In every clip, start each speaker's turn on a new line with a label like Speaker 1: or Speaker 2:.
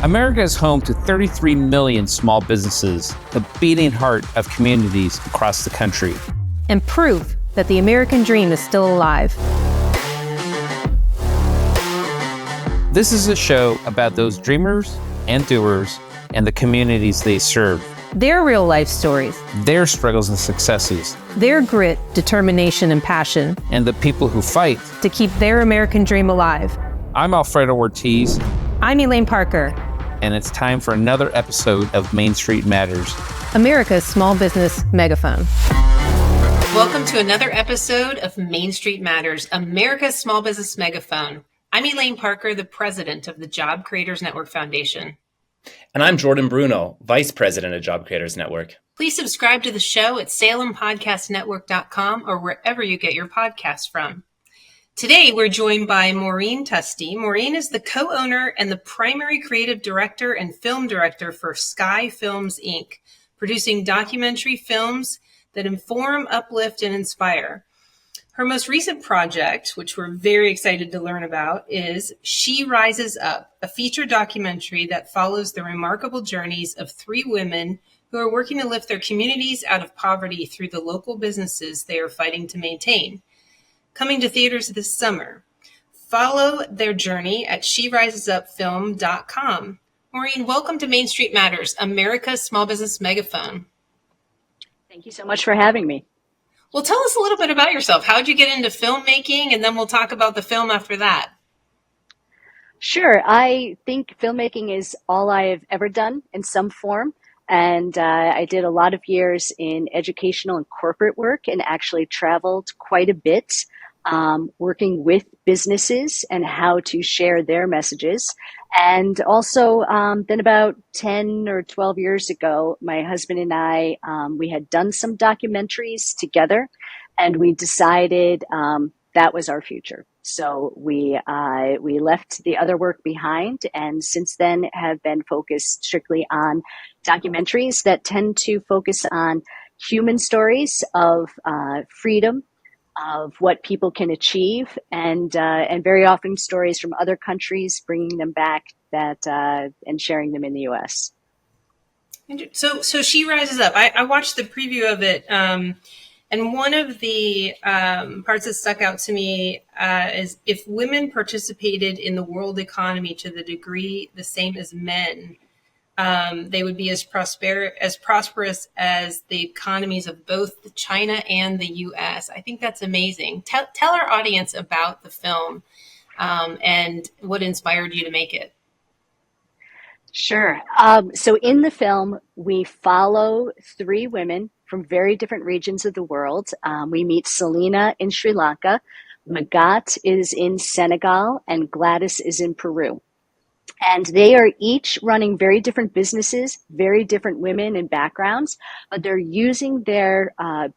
Speaker 1: America is home to 33 million small businesses, the beating heart of communities across the country.
Speaker 2: And proof that the American dream is still alive.
Speaker 1: This is a show about those dreamers and doers and the communities they serve.
Speaker 2: Their real life stories.
Speaker 1: Their struggles and successes.
Speaker 2: Their grit, determination, and passion.
Speaker 1: And the people who fight
Speaker 2: to keep their American dream alive.
Speaker 1: I'm Alfredo Ortiz.
Speaker 2: I'm Elaine Parker.
Speaker 1: And it's time for another episode of Main Street Matters,
Speaker 2: America's small business megaphone.
Speaker 3: Welcome to another episode of Main Street Matters, America's small business megaphone. I'm Elaine Parker, the president of the Job Creators Network Foundation.
Speaker 4: And I'm Jordan Bruno, vice president of Job Creators Network.
Speaker 3: Please subscribe to the show at salempodcastnetwork.com or wherever you get your podcasts from. Today, we're joined by Maureen Tusty. Maureen is the co-owner and the primary creative director and film director for Sky Films, Inc., producing documentary films that inform, uplift, and inspire. Her most recent project, which we're very excited to learn about, is She Rises Up, a feature documentary that follows the remarkable journeys of three women who are working to lift their communities out of poverty through the local businesses they are fighting to maintain. Coming to theaters this summer. Follow their journey at SheRisesUpFilm.com. Maureen, welcome to Main Street Matters, America's small business megaphone.
Speaker 5: Thank you so much for having me.
Speaker 3: Well, tell us a little bit about yourself. How did you get into filmmaking? And then we'll talk about the film after that.
Speaker 5: Sure. I think filmmaking is all I've ever done in some form. And I did a lot of years in educational and corporate work and actually traveled quite a bit, working with businesses and how to share their messages. And also, then about 10 or 12 years ago, my husband and I, we had done some documentaries together, and we decided that was our future. So we left the other work behind, and since then have been focused strictly on documentaries that tend to focus on human stories of freedom, of what people can achieve, and very often stories from other countries, bringing them back and sharing them in the U.S.
Speaker 3: So She Rises Up. I watched the preview of it, and one of the parts that stuck out to me is if women participated in the world economy to the degree the same as men, they would be as prosperous as the economies of both China and the U.S. I think that's amazing. Tell our audience about the film and what inspired you to make it.
Speaker 5: Sure. So in the film, we follow three women from very different regions of the world. We meet Selena in Sri Lanka, Magat is in Senegal, and Gladys is in Peru. And they are each running very different businesses, very different women and backgrounds, but they're using their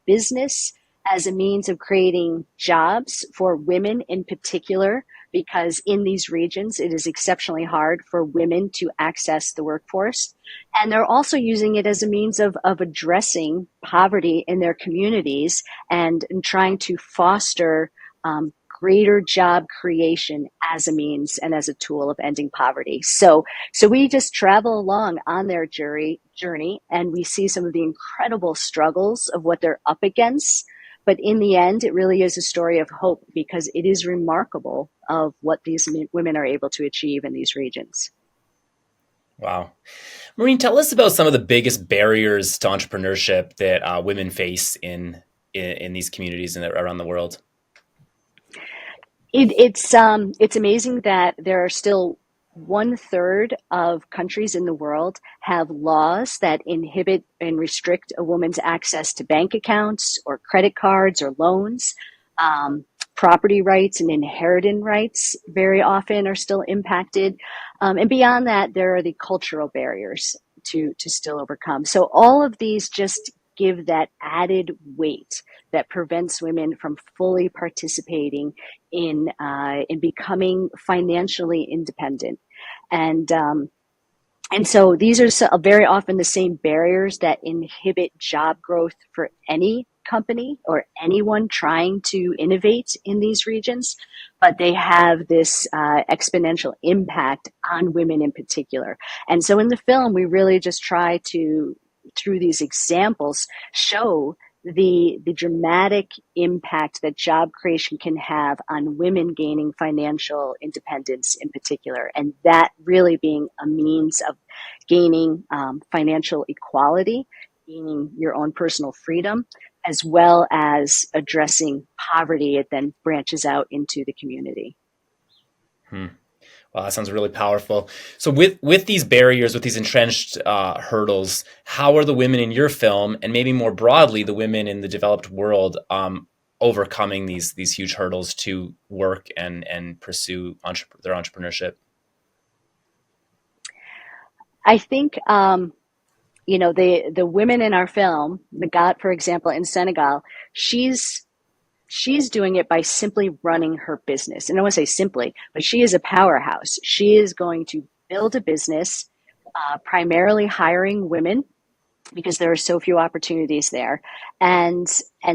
Speaker 5: business as a means of creating jobs for women in particular, because in these regions, it is exceptionally hard for women to access the workforce. And they're also using it as a means of addressing poverty in their communities and trying to foster greater job creation as a means and as a tool of ending poverty. So we just travel along on their journey, and we see some of the incredible struggles of what they're up against. But in the end, it really is a story of hope, because it is remarkable of what these women are able to achieve in these regions.
Speaker 4: Wow. Maureen, tell us about some of the biggest barriers to entrepreneurship that women face in these communities and around the world.
Speaker 5: It's amazing that there are still 1/3 of countries in the world have laws that inhibit and restrict a woman's access to bank accounts or credit cards or loans. Property rights and inheritance rights very often are still impacted. And beyond that, there are the cultural barriers to still overcome. So all of these just give that added weight that prevents women from fully participating in becoming financially independent. And so these are very often the same barriers that inhibit job growth for any company or anyone trying to innovate in these regions, but they have this exponential impact on women in particular. And so in the film, we really just try to, through these examples, show the dramatic impact that job creation can have on women gaining financial independence in particular, and that really being a means of gaining financial equality, gaining your own personal freedom, as well as addressing poverty. It then branches out into the community.
Speaker 4: Wow, that sounds really powerful. So with these barriers, with these entrenched hurdles, how are the women in your film, and maybe more broadly, the women in the developed world, overcoming these huge hurdles to work and pursue their entrepreneurship?
Speaker 5: I think, the women in our film, Magat, for example, in Senegal, she's doing it by simply running her business. And I don't want to say simply, but she is a powerhouse. She is going to build a business, primarily hiring women because there are so few opportunities there. And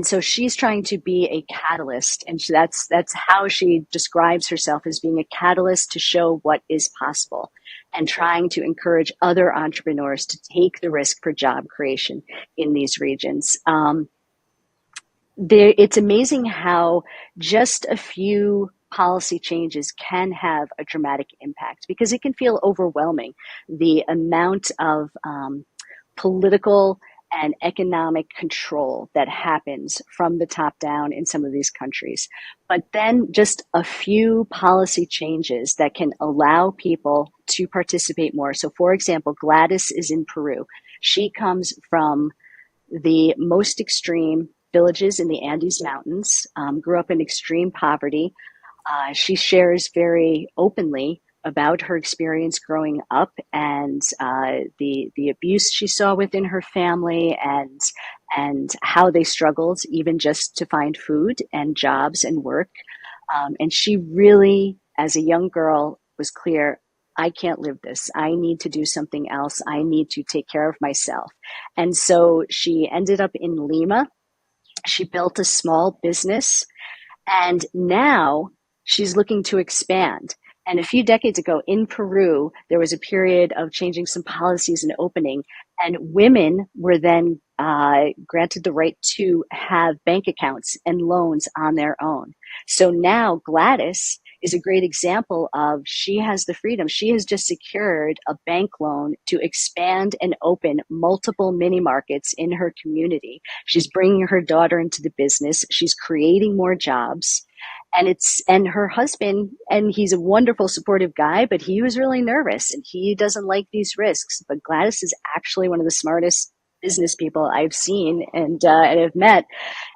Speaker 5: so she's trying to be a catalyst. And that's how she describes herself, as being a catalyst to show what is possible and trying to encourage other entrepreneurs to take the risk for job creation in these regions. It's amazing how just a few policy changes can have a dramatic impact, because it can feel overwhelming, the amount of political and economic control that happens from the top down in some of these countries. But then just a few policy changes that can allow people to participate more. So for example, Gladys is in Peru. She comes from the most extreme villages in the Andes Mountains, grew up in extreme poverty. She shares very openly about her experience growing up and the abuse she saw within her family, and how they struggled even just to find food and jobs and work. And she really, as a young girl, was clear, I can't live this. I need to do something else. I need to take care of myself. And so she ended up in Lima. She built a small business, and now she's looking to expand. And a few decades ago in Peru, there was a period of changing some policies and opening, and women were then granted the right to have bank accounts and loans on their own. So now Gladys is a great example of, she has the freedom. She has just secured a bank loan to expand and open multiple mini markets in her community. She's bringing her daughter into the business. She's creating more jobs. And her husband, and he's a wonderful, supportive guy, but he was really nervous and he doesn't like these risks. But Gladys is actually one of the smartest business people I've seen and have met.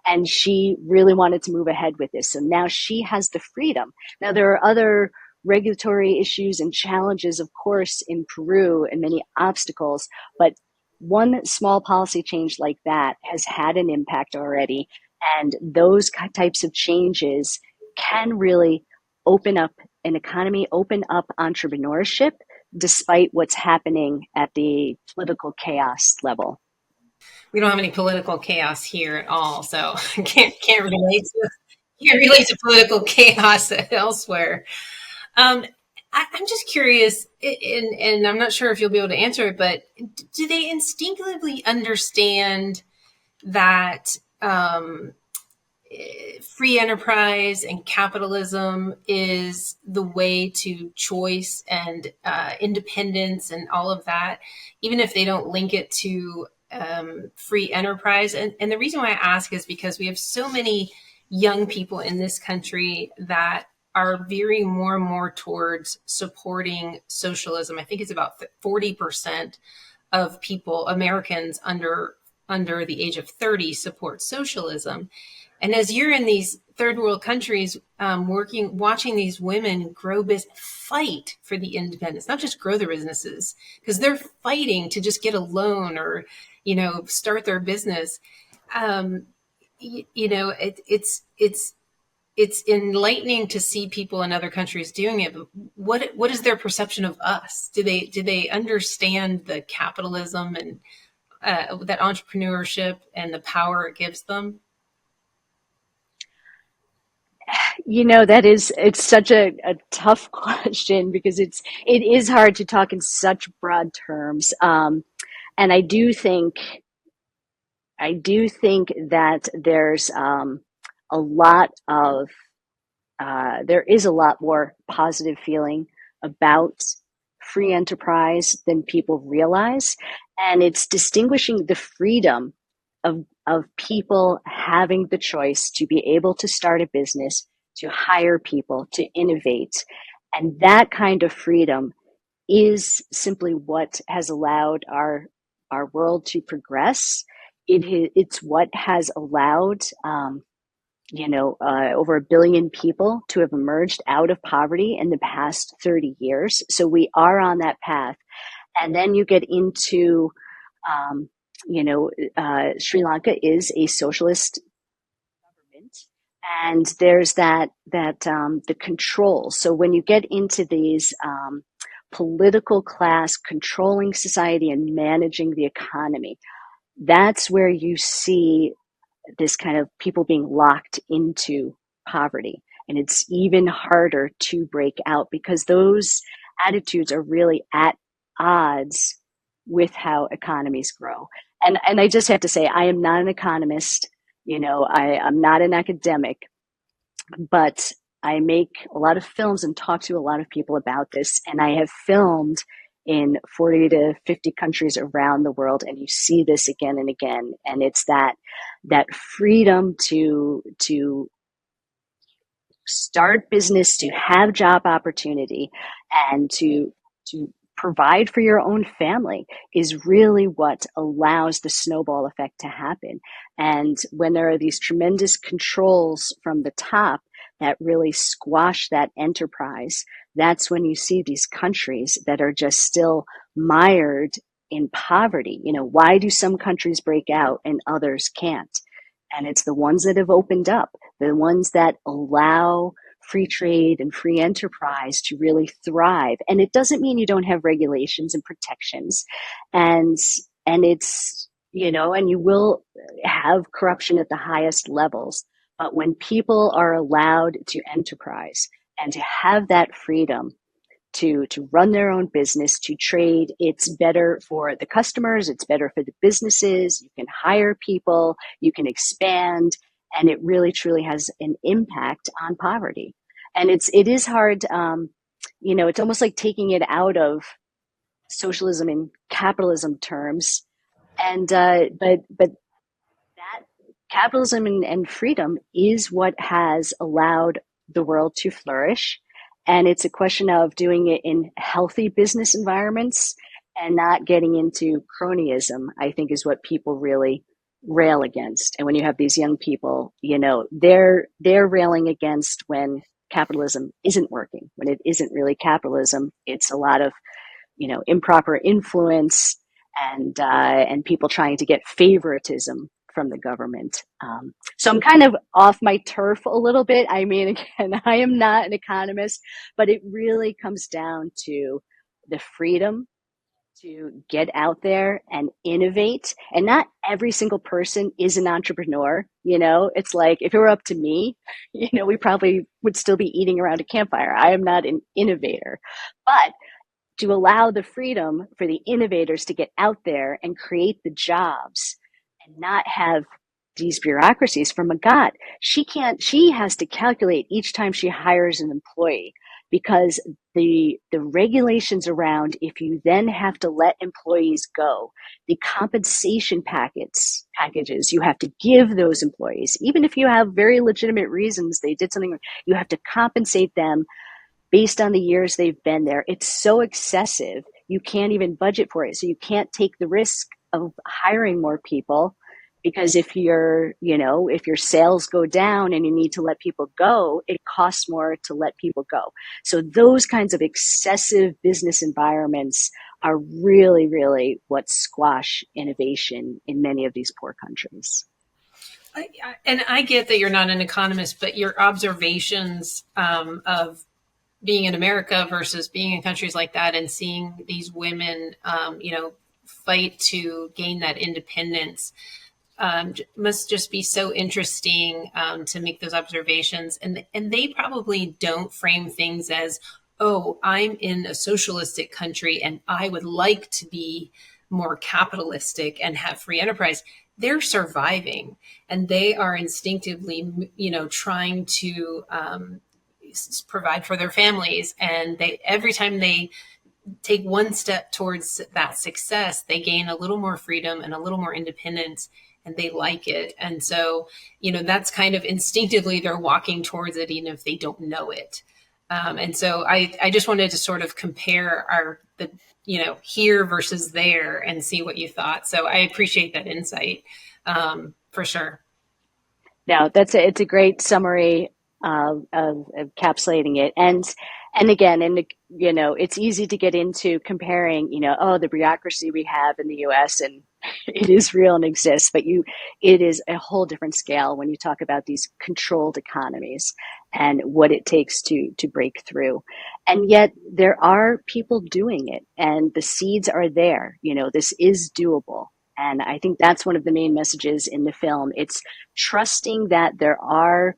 Speaker 5: And she really wanted to move ahead with this. So now she has the freedom. Now there are other regulatory issues and challenges, of course, in Peru, and many obstacles, but one small policy change like that has had an impact already. And those types of changes can really open up an economy, open up entrepreneurship, despite what's happening at the political chaos level.
Speaker 3: We don't have any political chaos here at all, so I can't relate to political chaos elsewhere. I'm just curious, and I'm not sure if you'll be able to answer it, but do they instinctively understand that free enterprise and capitalism is the way to choice and independence and all of that, even if they don't link it to free enterprise? And the reason why I ask is because we have so many young people in this country that are veering more and more towards supporting socialism. I think it's about 40% of people, Americans under the age of 30, support socialism. And as you're in these third world countries, watching these women grow fight for the independence, not just grow their businesses, because they're fighting to just get a loan or, start their business. It's enlightening to see people in other countries doing it. But what is their perception of us? Do they understand the capitalism and that entrepreneurship and the power it gives them?
Speaker 5: it's such a tough question because it is hard to talk in such broad terms. And I do think that a lot of there is a lot more positive feeling about free enterprise than people realize. And it's distinguishing the freedom of people having the choice to be able to start a business, to hire people, to innovate. And that kind of freedom is simply what has allowed our world to progress. It's what has allowed over 1 billion people to have emerged out of poverty in the past 30 years. So we are on that path. And then you get into, Sri Lanka is a socialist government, and there's the control. So when you get into these political class controlling society and managing the economy, that's where you see this kind of people being locked into poverty. And it's even harder to break out because those attitudes are really at odds with how economies grow. And I just have to say, I am not an economist. I'm not an academic, but I make a lot of films and talk to a lot of people about this. And I have filmed in 40 to 50 countries around the world. And you see this again and again. And it's that freedom to start business, to have job opportunity, and to provide for your own family is really what allows the snowball effect to happen. And when there are these tremendous controls from the top that really squash that enterprise, that's when you see these countries that are just still mired in poverty. Why do some countries break out and others can't? And it's the ones that have opened up, the ones that allow free trade and free enterprise to really thrive. And it doesn't mean you don't have regulations and protections. And it's, and you will have corruption at the highest levels. But when people are allowed to enterprise and to have that freedom to run their own business, to trade, it's better for the customers, it's better for the businesses, you can hire people, you can expand, and it really truly has an impact on poverty. And it is hard, it's almost like taking it out of socialism and capitalism terms. And but that capitalism and freedom is what has allowed the world to flourish. And it's a question of doing it in healthy business environments and not getting into cronyism, I think, is what people really rail against. And when you have these young people, they're railing against when capitalism isn't working, when it isn't really capitalism. It's a lot of, improper influence and people trying to get favoritism from the government. So I'm kind of off my turf a little bit. I mean, again, I am not an economist, but it really comes down to the freedom to get out there and innovate. And not every single person is an entrepreneur. It's like, if it were up to me, we probably would still be eating around a campfire. I am not an innovator, but to allow the freedom for the innovators to get out there and create the jobs and not have these bureaucracies from a God. She has to calculate each time she hires an employee, because the regulations around, if you then have to let employees go, the compensation packages you have to give those employees, even if you have very legitimate reasons they did something, you have to compensate them based on the years they've been there. It's so excessive, you can't even budget for it. So you can't take the risk of hiring more people, because if your sales go down and you need to let people go, it costs more to let people go. So those kinds of excessive business environments are really, really what squash innovation in many of these poor countries.
Speaker 3: And I get that you're not an economist, but your observations of being in America versus being in countries like that and seeing these women, fight to gain that independence. must just be so interesting to make those observations. And they probably don't frame things as, oh, I'm in a socialistic country and I would like to be more capitalistic and have free enterprise. They're surviving, and they are instinctively, trying to provide for their families. And every time they take one step towards that success, they gain a little more freedom and a little more independence, and they like it. And so, that's kind of instinctively they're walking towards it, even if they don't know it. And so I just wanted to sort of compare the here versus there and see what you thought. So I appreciate that insight for sure.
Speaker 5: No, it's a great summary of encapsulating it. And again, it's easy to get into comparing, the bureaucracy we have in the US, and it is real and exists, but it is a whole different scale when you talk about these controlled economies and what it takes to break through. And yet there are people doing it, and the seeds are there. This is doable. And I think that's one of the main messages in the film. It's trusting that there are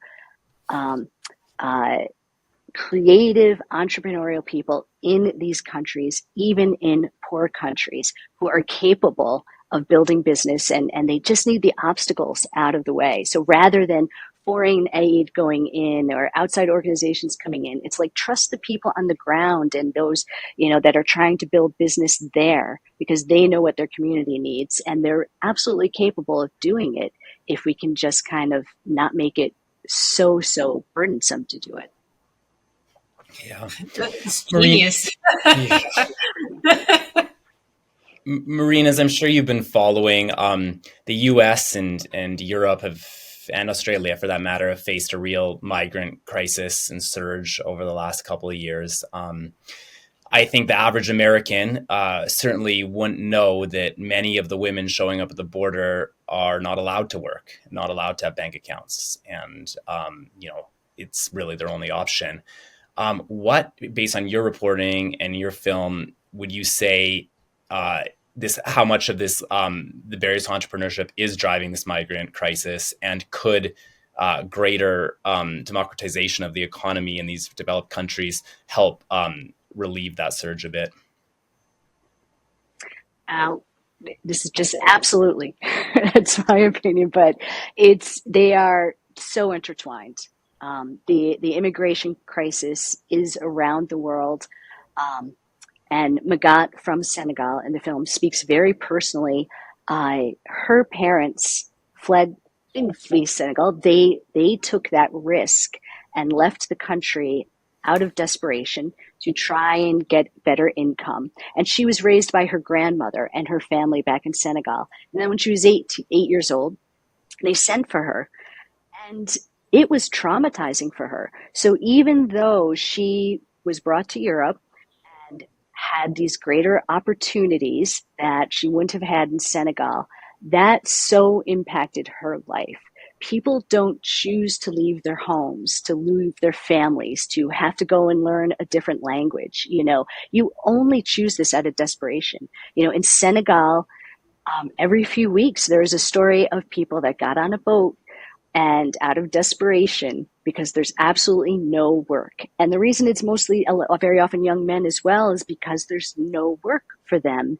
Speaker 5: creative entrepreneurial people in these countries, even in poor countries, who are capable of building business, and they just need the obstacles out of the way. So rather than foreign aid going in or outside organizations coming in, it's like trust the people on the ground and those, that are trying to build business there, because they know what their community needs, and they're absolutely capable of doing it if we can just kind of not make it so burdensome to do it.
Speaker 4: Yeah.
Speaker 3: That's genius.
Speaker 4: Maureen, as I'm sure you've been following, the US and Europe and Australia, for that matter, have faced a real migrant crisis and surge over the last couple of years. I think the average American certainly wouldn't know that many of the women showing up at the border are not allowed to work, not allowed to have bank accounts. And, it's really their only option. What, based on your reporting and your film, would you say how much of this, the barriers to entrepreneurship is driving this migrant crisis, and could greater democratization of the economy in these developed countries help relieve that surge a bit?
Speaker 5: This is just absolutely, that's my opinion, but they are so intertwined. The immigration crisis is around the world. And Magat from Senegal in the film speaks very personally. Her parents didn't flee Senegal. They took that risk and left the country out of desperation to try and get better income. And she was raised by her grandmother and her family back in Senegal. And then when she was 8 years old, they sent for her. And it was traumatizing for her. So even though she was brought to Europe and had these greater opportunities that she wouldn't have had in Senegal, that so impacted her life. People don't choose to leave their homes, to leave their families, to have to go and learn a different language. You only choose this out of desperation. In Senegal, every few weeks, there's a story of people that got on a boat and out of desperation, because there's absolutely no work. And the reason it's mostly very often young men as well is because there's no work for them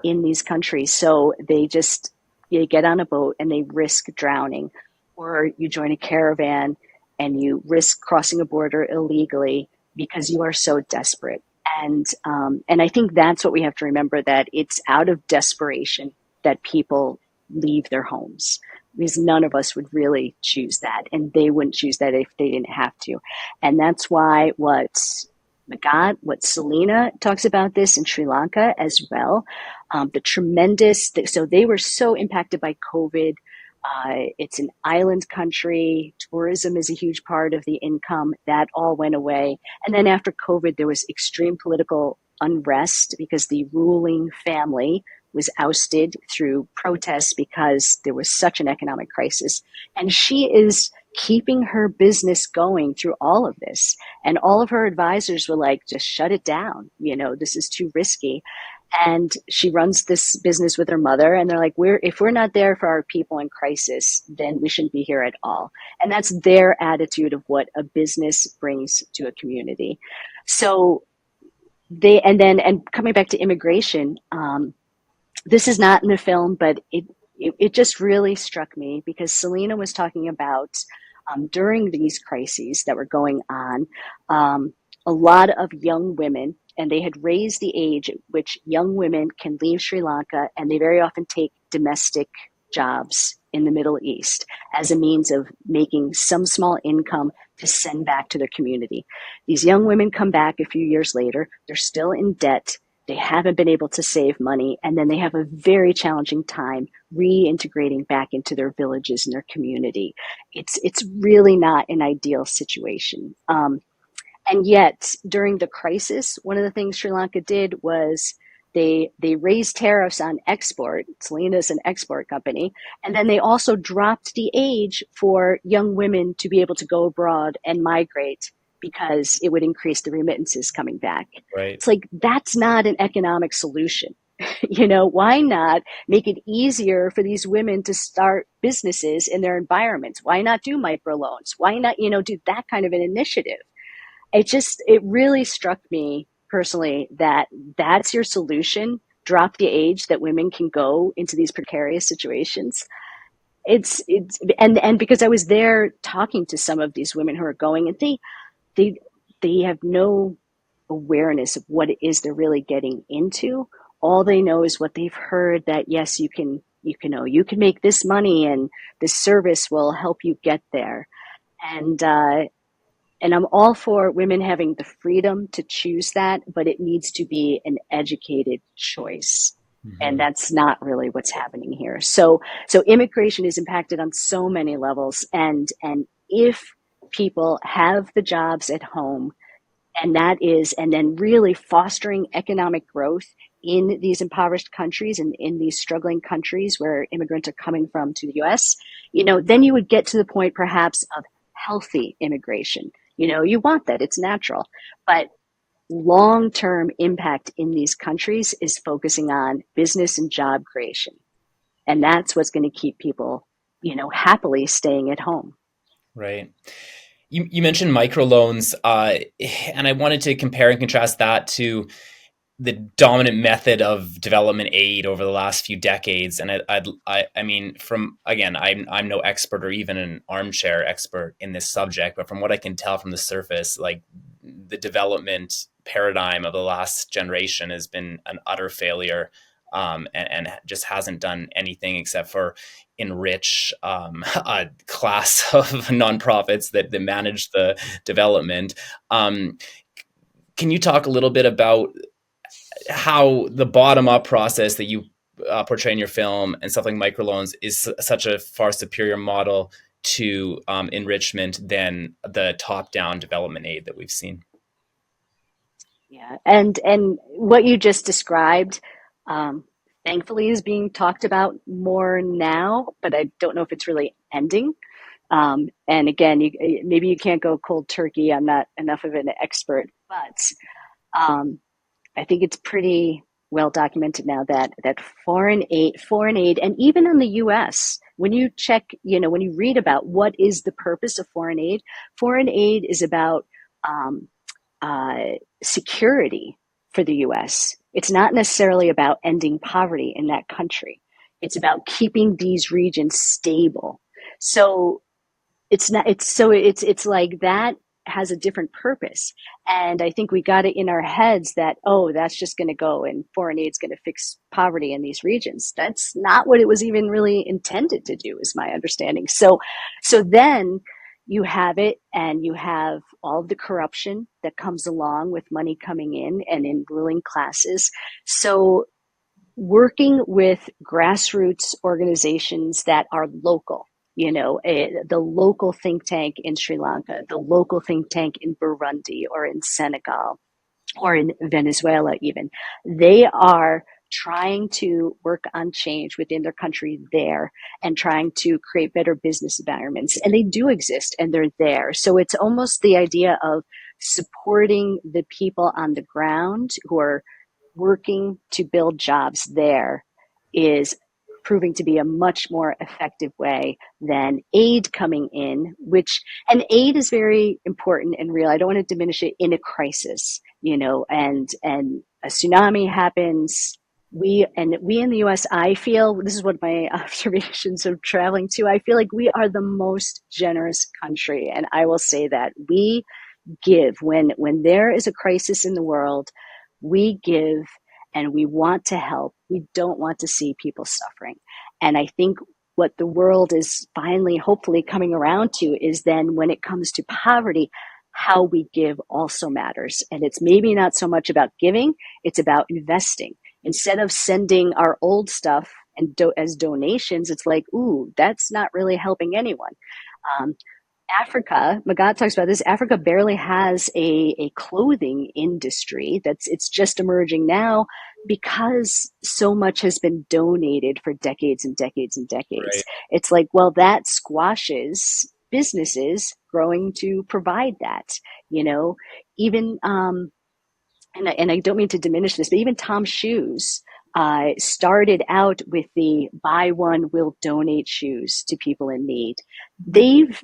Speaker 5: in these countries. So they get on a boat and they risk drowning, or you join a caravan and you risk crossing a border illegally because you are so desperate. And I think that's what we have to remember, that it's out of desperation that people leave their homes, because none of us would really choose that, and they wouldn't choose that if they didn't have to. And that's why what Selena talks about this in Sri Lanka as well, so they were so impacted by COVID. It's an island country. Tourism is a huge part of the income. That all went away. And then after COVID, there was extreme political unrest because the ruling family was ousted through protests because there was such an economic crisis. And she is keeping her business going through all of this. And all of her advisors were like, just shut it down. This is too risky. And she runs this business with her mother, and they're like, if we're not there for our people in crisis, then we shouldn't be here at all. And that's their attitude of what a business brings to a community. So and coming back to immigration, this is not in the film, but it just really struck me because Selena was talking about during these crises that were going on, a lot of young women, and they had raised the age at which young women can leave Sri Lanka, and they very often take domestic jobs in the Middle East as a means of making some small income to send back to their community. These young women come back a few years later, they're still in debt, they haven't been able to save money, and then they have a very challenging time reintegrating back into their villages and their community. It's really not an ideal situation. And yet, during the crisis, one of the things Sri Lanka did was they raised tariffs on export. Selena's an export company. And then they also dropped the age for young women to be able to go abroad and migrate because it would increase the remittances coming back.
Speaker 4: Right.
Speaker 5: It's like, that's not an economic solution. Why not make it easier for these women to start businesses in their environments? Why not do microloans? Why not, do that kind of an initiative? It really struck me personally that that's your solution. Drop the age that women can go into these precarious situations. And because I was there talking to some of these women who are going, and they have no awareness of what it is they're really getting into. All they know is what they've heard, that yes, you can make this money and this service will help you get there. And I'm all for women having the freedom to choose that, but it needs to be an educated choice. Mm-hmm. And that's not really what's happening here. So immigration is impacted on so many levels. And if people have the jobs at home, and then really fostering economic growth in these impoverished countries and in these struggling countries where immigrants are coming from to the US, then you would get to the point perhaps of healthy immigration. You want that, it's natural, but long-term impact in these countries is focusing on business and job creation. And that's what's going to keep people, happily staying at home.
Speaker 4: Right. You mentioned microloans, and I wanted to compare and contrast that to the dominant method of development aid over the last few decades. And I mean, I'm no expert or even an armchair expert in this subject, but from what I can tell from the surface, like the development paradigm of the last generation has been an utter failure, and just hasn't done anything except for enrich a class of nonprofits that manage the development. Can you talk a little bit about how the bottom-up process that you portray in your film and stuff like microloans is such a far superior model to enrichment than the top-down development aid that we've seen?
Speaker 5: Yeah, and what you just described, thankfully, is being talked about more now, but I don't know if it's really ending. And again, maybe you can't go cold turkey. I'm not enough of an expert, but I think it's pretty well documented now that foreign aid, and even in the U.S., when you check, when you read about what is the purpose of foreign aid is about security for the U.S. It's not necessarily about ending poverty in that country. It's about keeping these regions stable. So it's like that has a different purpose. And I think we got it in our heads that, that's just going to go and foreign aid's going to fix poverty in these regions. That's not what it was even really intended to do, is my understanding. So then you have it, and you have all of the corruption that comes along with money coming in and in ruling classes. So working with grassroots organizations that are local, the local think tank in Sri Lanka, the local think tank in Burundi or in Senegal or in Venezuela even, they are trying to work on change within their country there and trying to create better business environments. And they do exist, and they're there. So it's almost the idea of supporting the people on the ground who are working to build jobs there is proving to be a much more effective way than aid coming in, and aid is very important and real. I don't want to diminish it in a crisis, and a tsunami happens. We in the US, I feel, this is one of my observations of traveling too, I feel like we are the most generous country. And I will say that we give when there is a crisis in the world, we give and we want to help. We don't want to see people suffering. And I think what the world is finally, hopefully coming around to is then when it comes to poverty, how we give also matters. And it's maybe not so much about giving, it's about investing. Instead of sending our old stuff and as donations, it's like, ooh, that's not really helping anyone. Africa, Magat talks about this, Africa barely has a clothing industry. It's just emerging now because so much has been donated for decades and decades and decades.
Speaker 4: Right.
Speaker 5: It's like, well, that squashes businesses growing to provide that, even, and I don't mean to diminish this, but even Tom's Shoes started out with the buy one, we'll donate shoes to people in need. They've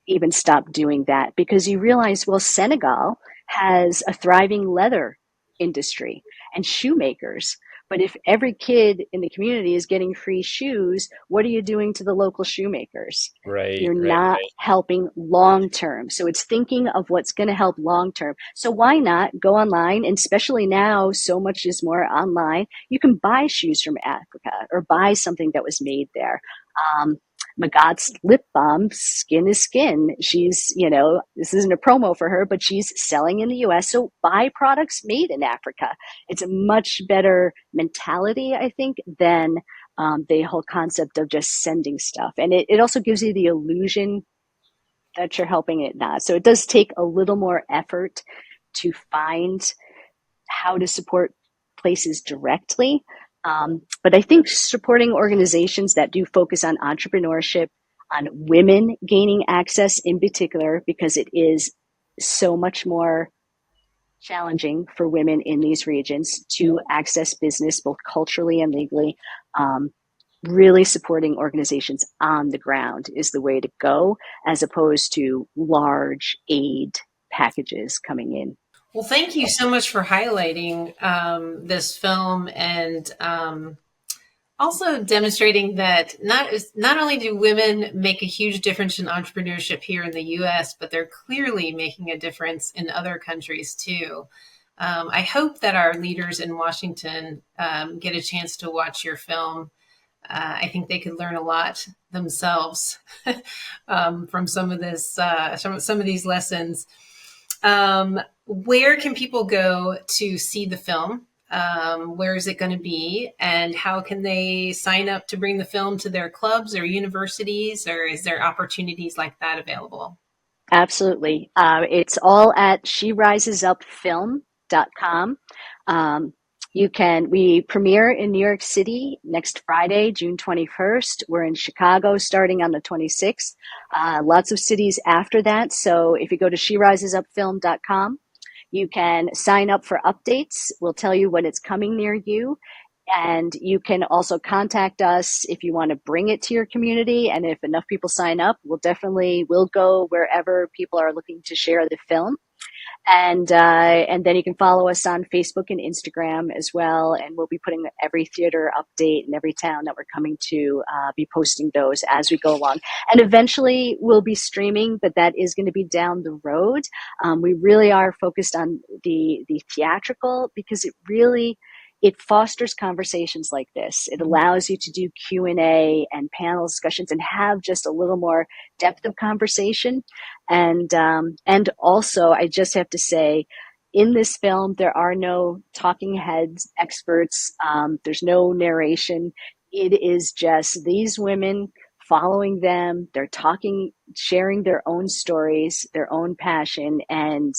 Speaker 5: even stopped doing that because you realize, well, Senegal has a thriving leather industry and shoemakers. But if every kid in the community is getting free shoes, what are you doing to the local shoemakers?
Speaker 4: Right.
Speaker 5: You're not helping long term. So it's thinking of what's going to help long term. So why not go online? And especially now, so much is more online. You can buy shoes from Africa or buy something that was made there. Magat's lip balm, Skin is Skin. She's, this isn't a promo for her, but she's selling in the US. So buy products made in Africa. It's a much better mentality, I think, than the whole concept of just sending stuff. And it also gives you the illusion that you're helping it not. So it does take a little more effort to find how to support places directly. But I think supporting organizations that do focus on entrepreneurship, on women gaining access in particular, because it is so much more challenging for women in these regions to access business, both culturally and legally. Really supporting organizations on the ground is the way to go, as opposed to large aid packages coming in.
Speaker 3: Well, thank you so much for highlighting this film and also demonstrating that not only do women make a huge difference in entrepreneurship here in the U.S., but they're clearly making a difference in other countries too. I hope that our leaders in Washington get a chance to watch your film. I think they could learn a lot themselves from some of this, some of these lessons. Where can people go to see the film? Where is it going to be? And how can they sign up to bring the film to their clubs or universities? Or is there opportunities like that available?
Speaker 5: Absolutely. It's all at sherisesupfilm.com. We premiere in New York City next Friday, June 21st. We're in Chicago starting on the 26th. Lots of cities after that. So if you go to sherisesupfilm.com, you can sign up for updates. We'll tell you when it's coming near you. And you can also contact us if you want to bring it to your community. And if enough people sign up, we'll go wherever people are looking to share the film. And then you can follow us on Facebook and Instagram as well. And we'll be putting every theater update in every town that we're coming to, be posting those as we go along. And eventually we'll be streaming, but that is going to be down the road. We really are focused on the theatrical because it fosters conversations like this. It allows you to do Q&A and panel discussions and have just a little more depth of conversation. And also, I just have to say, in this film, there are no talking heads, experts. There's no narration. It is just these women following them. They're talking, sharing their own stories, their own passion, and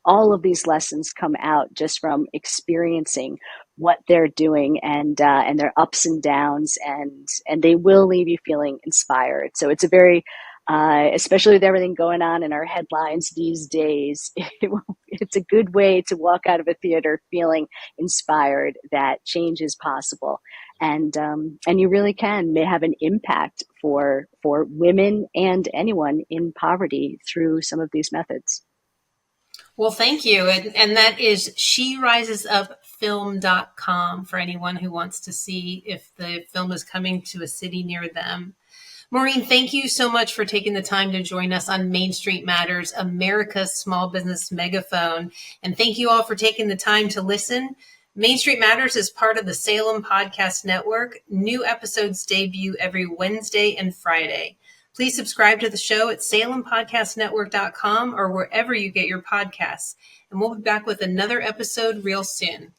Speaker 5: all of these lessons come out just from experiencing what they're doing and their ups and downs, and they will leave you feeling inspired. So it's a very especially with everything going on in our headlines these days. It's a good way to walk out of a theater feeling inspired that change is possible. And you really may have an impact for women and anyone in poverty through some of these methods.
Speaker 3: Well, thank you. And that is sheriseupfilm.com for anyone who wants to see if the film is coming to a city near them. Maureen, thank you so much for taking the time to join us on Main Street Matters, America's small business megaphone. And thank you all for taking the time to listen. Main Street Matters is part of the Salem Podcast Network. New episodes debut every Wednesday and Friday. Please subscribe to the show at salempodcastnetwork.com or wherever you get your podcasts. And we'll be back with another episode real soon.